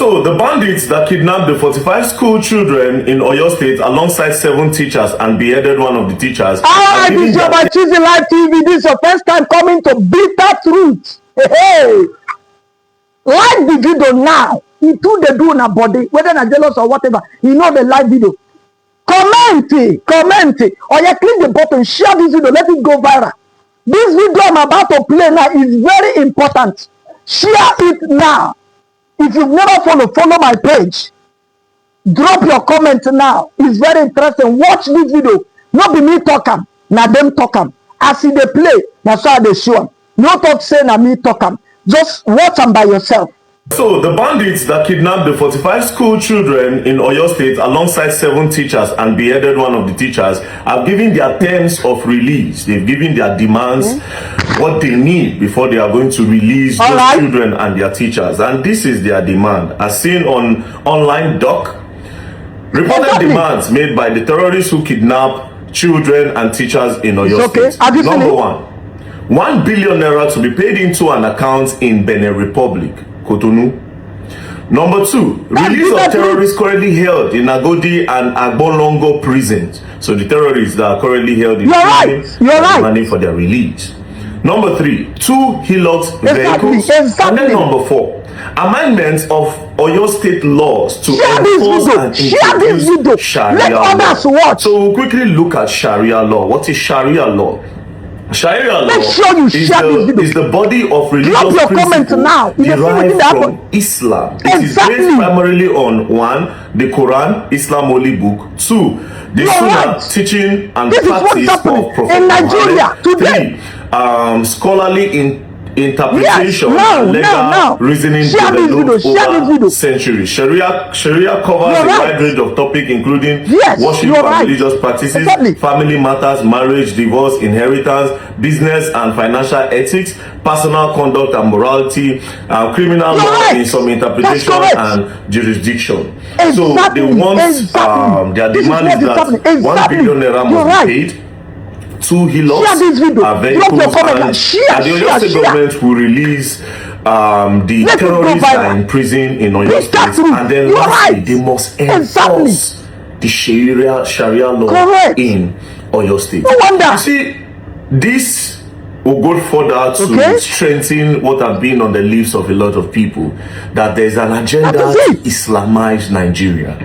So, the bandits that kidnapped the 45 school children in Oyo State alongside 7 teachers and beheaded one of the teachers. Ah, this is your Choosing Live TV. This is your first time coming to Bitter Truth. Hey, like the video now. He too they do in a body, whether they're jealous or whatever. You know the live video. Comment, or you click the button, share this video, let it go viral. This video I'm about to play now is very important. Share it now. If you've never follow my page. Drop your comment now. It's very interesting. Watch this video. Not be me talk am, na them talk am. As they play, that's why they show am. No talk say na me talk am. Just watch them by yourself. So, the bandits that kidnapped the 45 school children in Oyo State alongside 7 teachers and beheaded one of the teachers have given their terms of release. They've given their demands, what they need before they are going to release those children and their teachers. And this is their demand, as seen on online doc. Reported demands made by the terrorists who kidnap children and teachers in Oyo State. Number 1 billion naira to be paid into an account in Benin Republic, Cotonou. Number 2, release of terrorists currently held in Agodi and Agbolongo prisons. So the terrorists that are currently held in prison are demanding for their release. Number 3, 2 Hilux vehicles. And then number 4, amendments of Oyo State laws to enforce and introduce Sharia law. So we'll quickly look at Sharia law. What is Sharia law? Sharia law is the body of religious principle derived from Islam. It is based primarily on 1, the Quran, Islam holy book; 2, the Sunnah, teaching and practice of Prophet Muhammad; 3, scholarly interpretation and legal reasoning developed over centuries. Sharia covers a wide range of topics including worship and religious practices, family matters, marriage, divorce, inheritance, business and financial ethics, personal conduct and morality, criminal law in some interpretation and jurisdiction. So they want their demand is that 1 billion naira must be paid. 2 Hilux vehicles, and the Oyo State government will release the terrorists that are in prison in Oyo State, and then lastly they must enforce the Sharia law in Oyo State. You see, this will go further to strengthen what have been on the lips of a lot of people, that there's an agenda to Islamize Nigeria.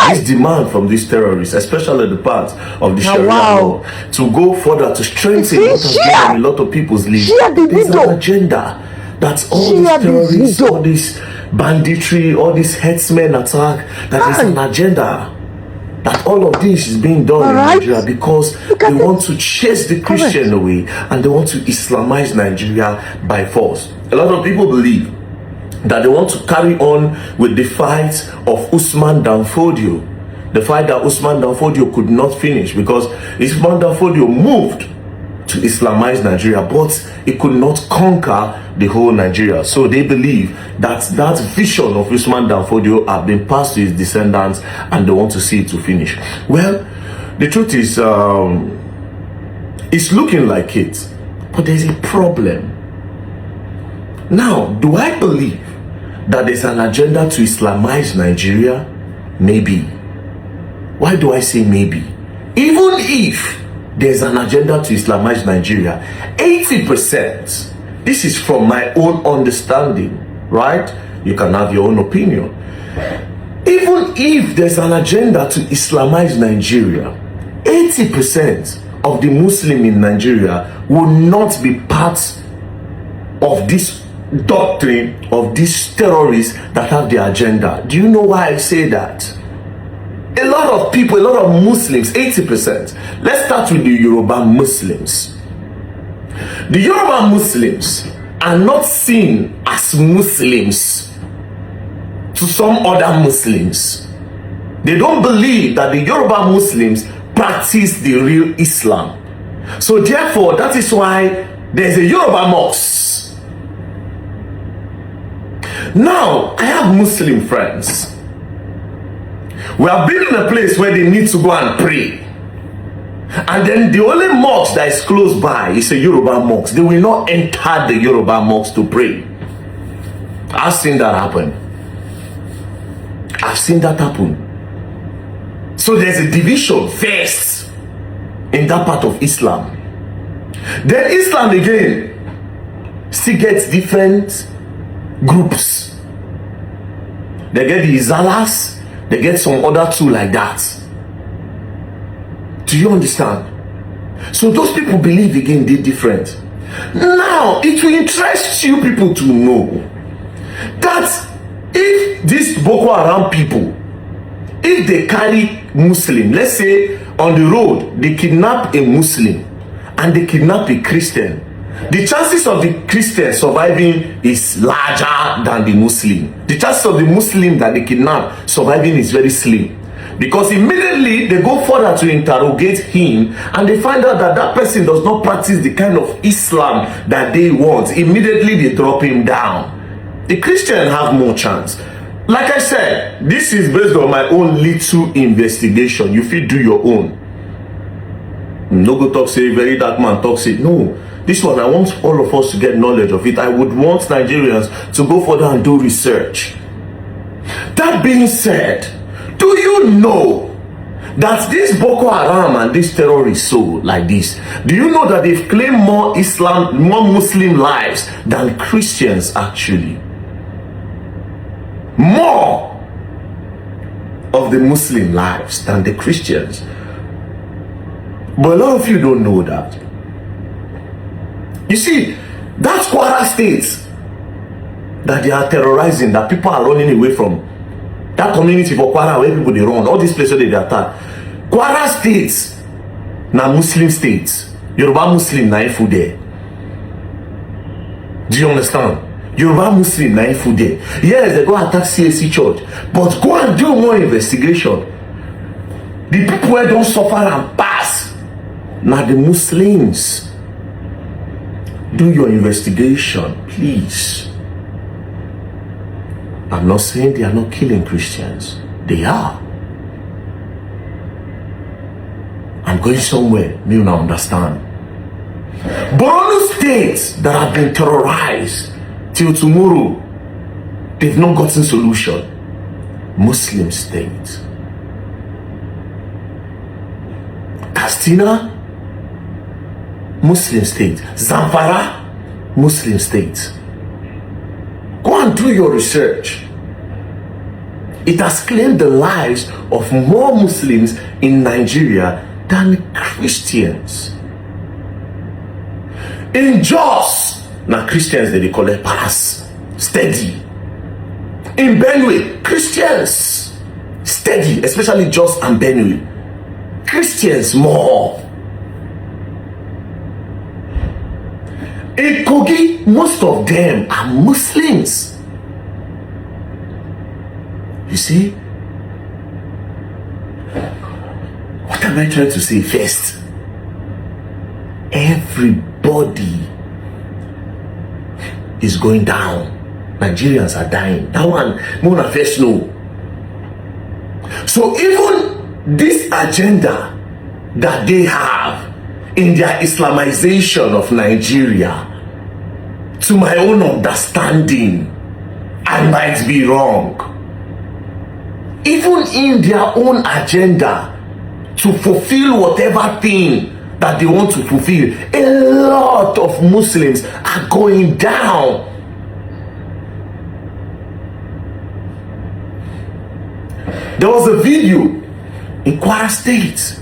This demand from these terrorists, especially the part of the Sharia law, to go further to strengthen what has been on a lot of people's lives. There's an agenda that all these terrorists, all this banditry, all these headsmen attack, that is an agenda that all of this is being done in Nigeria because they want to chase the Christian away and they want to Islamize Nigeria by force. A lot of people believe that they want to carry on with the fight of Usman Danfodio, the fight that Usman Danfodio could not finish because Usman Danfodio moved to Islamize Nigeria, but it could not conquer the whole Nigeria. So they believe that that vision of Usman Danfodio have been passed to his descendants and they want to see it to finish. Well, the truth is, it's looking like it, but there's a problem. Now, do I believe that there's an agenda to Islamize Nigeria? Maybe. Why do I say maybe? Even if there's an agenda to Islamize Nigeria, 80%, this is from my own understanding, right? You can have your own opinion. Even if there's an agenda to Islamize Nigeria, 80% of the Muslim in Nigeria will not be part of this doctrine of these terrorists that have their agenda. Do you know why I say that? A lot of people, a lot of Muslims, 80%. Let's start with the Yoruba Muslims. The Yoruba Muslims are not seen as Muslims to some other Muslims. They don't believe that the Yoruba Muslims practice the real Islam. So therefore, that is why there's a Yoruba mosque. Now, I have Muslim friends. We have been in a place where they need to go and pray. And then the only mosque that is close by is a Yoruba mosque. They will not enter the Yoruba mosque to pray. I've seen that happen. I've seen that happen. So there's a division first in that part of Islam. Then Islam again still gets different groups. They get the Izalas, they get some other two like that. Do you understand? So those people believe again they're different. Now it will interest you people to know that if these Boko Haram people, if they carry Muslim, let's say on the road they kidnap a Muslim and they kidnap a Christian, the chances of the Christian surviving is larger than the Muslim. The chances of the Muslim that they kidnap surviving is very slim, because immediately they go further to interrogate him and they find out that that person does not practice the kind of Islam that they want. Immediately they drop him down. The Christian have more chance. Like I said, this is based on my own little investigation. You fit do your own. No go talk say very dark man talk say no. This one I want all of us to get knowledge of it. I would want Nigerians to go further and do research. That being said, do you know that this Boko Haram and this terrorists so like this, do you know that they've claimed more Muslim lives than Christians actually? More of the Muslim lives than the Christians. But a lot of you don't know that. You see, that's Kwara State that they are terrorizing, that people are running away from. That community for Kwara where people they run, all these places they attack. Kwara State na Muslim states. Yoruba Muslim na ifu there. Do you understand? Yoruba Muslim na ifu there. Yes, they go attack CAC church, but go and do more investigation. The people who don't suffer and pass now the Muslims. Do your investigation, please. I'm not saying they are not killing Christians. They are. I'm going somewhere, you now understand. Borno states that have been terrorized till tomorrow, they've not gotten solution. Muslim states. Katsina, Muslim state. Zamfara, Muslim state. Go and do your research. It has claimed the lives of more Muslims in Nigeria than Christians. In Jos, now Christians they collect pass steady. In Benue, Christians steady, especially Jos and Benue. Christians more. In Kogi, most of them are Muslims. You see? What am I trying to say first? Everybody is going down. Nigerians are dying. That one, Mona first know. So even this agenda that they have in their Islamization of Nigeria, to my own understanding, I might be wrong. Even in their own agenda to fulfill whatever thing that they want to fulfill, a lot of Muslims are going down. There was a video in Kwara State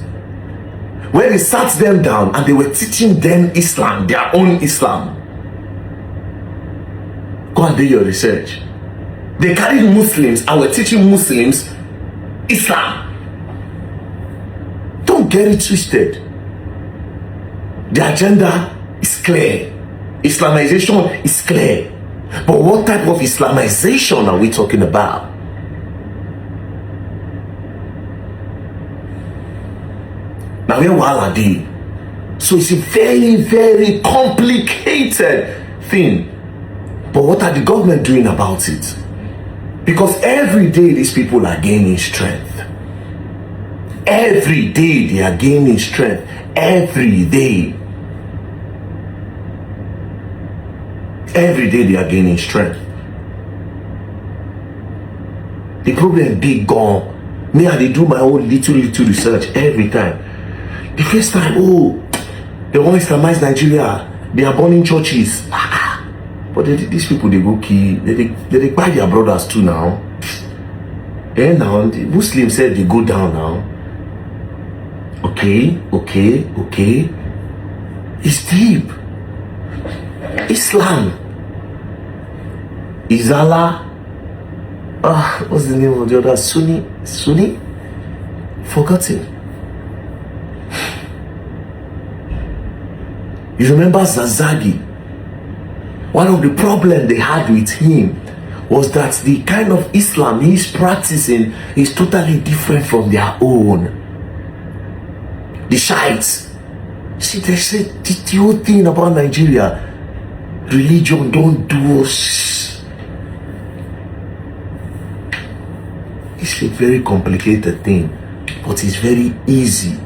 where they sat them down and they were teaching them Islam, their own Islam. Go and do your research. They carried Muslims and were teaching Muslims Islam. Don't get it twisted. The agenda is clear. Islamization is clear. But what type of Islamization are we talking about? Now where are they? So it's a very, very complicated thing. But what are the government doing about it? Because every day these people are gaining strength. Every day they are gaining strength. Every day. Every day they are gaining strength. The problem big gone. Me, I dey do my own little research every time. The first time, oh, they want to Islamize Nigeria. They are burning churches. But these people, they go kill. They buy their brothers too now. And now, the Muslims said they go down now. Okay. It's deep. Islam is Allah. What's the name of the other? Sunni? Forgotten. You remember Zazagi? One of the problems they had with him was that the kind of Islam he's practicing is totally different from their own. The Shiites. See, they said the whole thing about Nigeria, religion don't do us. It's a very complicated thing, but it's very easy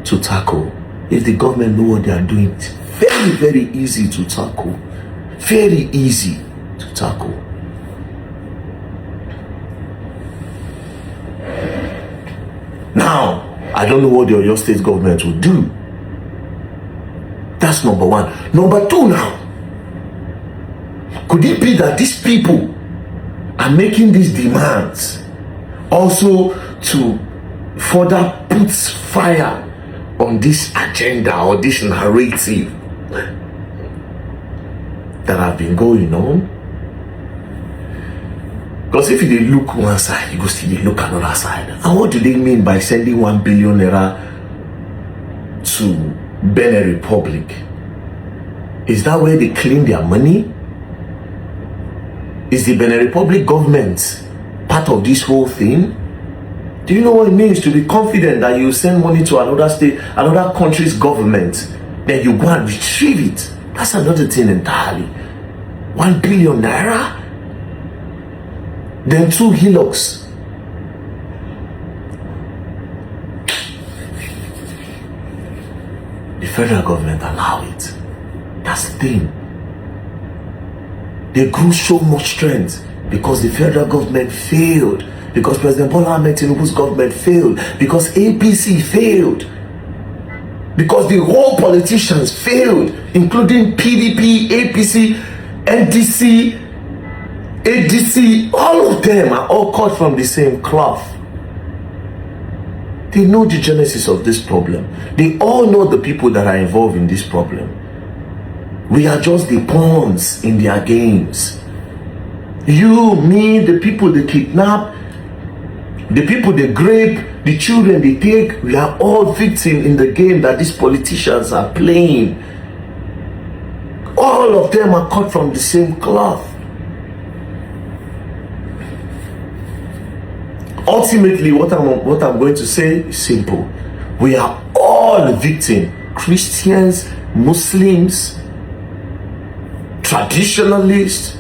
to tackle. If the government know what they are doing, it's very, very easy to tackle. Very easy to tackle. Now, I don't know what the Oyo State government will do. That's number one. Number two now, could it be that these people are making these demands also to further put fire on this agenda or this narrative that have been going on? Because if you look one side, you go see they look another side. And what do they mean by sending 1 billion naira to Benin Republic? Is that where they claim their money? Is the Benin Republic government part of this whole thing? Do you know what it means to be confident that you send money to another state, another country's government, then you go and retrieve it? That's another thing entirely. 1 billion naira? Then 2 hillocks. The federal government allow it. That's the thing. They grew so much strength because the federal government failed, because President Bola Ahmed Tinubu's government failed, because APC failed, because the whole politicians failed, including PDP, APC, NDC, ADC, all of them are all cut from the same cloth. They know the genesis of this problem. They all know the people that are involved in this problem. We are just the pawns in their games. You, me, the people they kidnap, the people they grape, the children they take, we are all victims in the game that these politicians are playing. All of them are cut from the same cloth. Ultimately, what I'm going to say is simple. We are all victims. Christians, Muslims, traditionalists,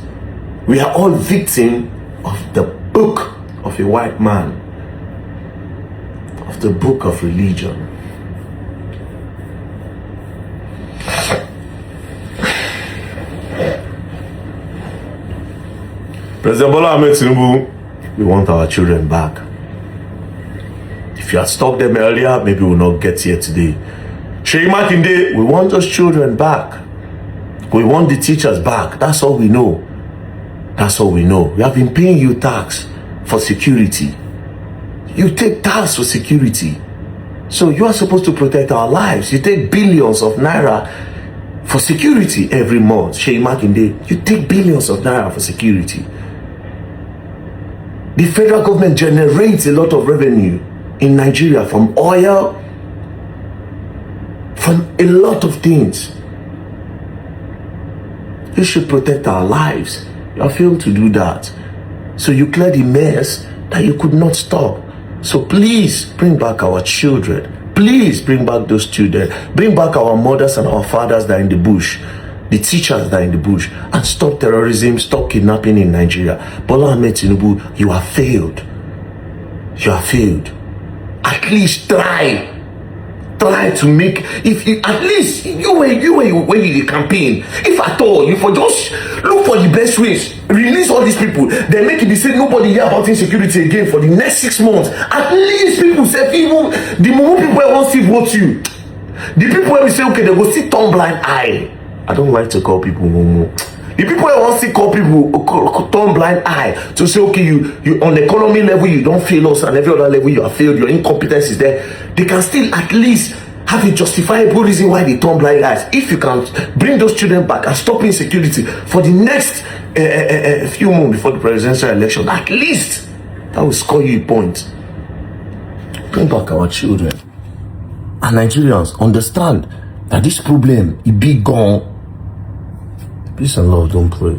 we are all victims of the book of a white man, of the book of religion. President Bola Ahmed Tinubu, we want our children back. If you had stopped them earlier, maybe we'll not get here today. Seyi Makinde, we want those children back. We want the teachers back. That's all we know. That's all we know. We have been paying you tax for security. You take tax for security. So you are supposed to protect our lives. You take billions of naira for security every month. Seyi Makinde, you take billions of naira for security. The federal government generates a lot of revenue in Nigeria from oil, from a lot of things. You should protect our lives. You have failed to do that. So you cleared the mess that you could not stop. So please bring back our children. Please bring back those children. Bring back our mothers and our fathers that are in the bush. The teachers that are in the bush. And stop terrorism, stop kidnapping in Nigeria. Bola Ahmed Tinubu, you have failed. You have failed. At least try. try to make, if you, at least you when you campaign, if at all, you for just look for the best ways, release all these people, then make it be say nobody hear about insecurity again for the next 6 months. At least people say, even the more people won't see vote you, the people will say, okay, they will see turn blind eye. I don't like to call people mumu. The people who want to call people turn blind eye to say, okay, you on the economy level you don't fail us, and every other level you have failed, your incompetence is there. They can still at least have a justifiable reason why they turn blind eyes. If you can bring those children back and stop insecurity for the next few months before the presidential election, at least that will score you a point. Bring back our children. And Nigerians understand that this problem is big gone. Peace and love, don't play.